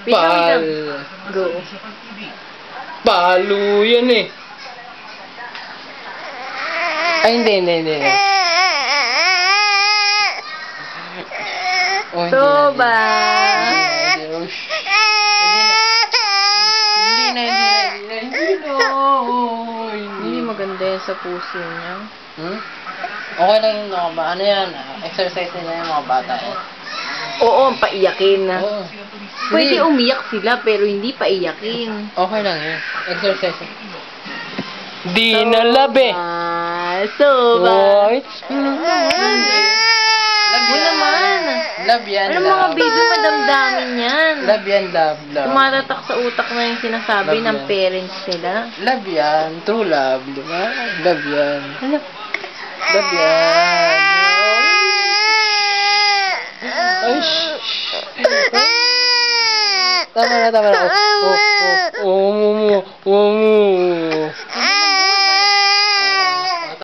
Wait lang. Go. Palo yan eh. Ay, hindi. Oh, Soba. Hindi maganda yan sa puso niya. Okay lang yung mga bata. Ano yan? Exercise nila yung mga bata eh. Oo, paiyakin na. Oo. Pwede umiyak sila pero hindi paiyakin. Okay lang yun. Exercise. Di na labi. Soba. Oy. Mo naman. Love yan, Ano mga baby, madamdamin yan. Love yan, love. Tumatatak sa utak na yung sinasabi Love ng yan. parents nila. Love yan. True love, di ba? Love yan. Ano? Love yan. Ay, shh. Tama na. Oh.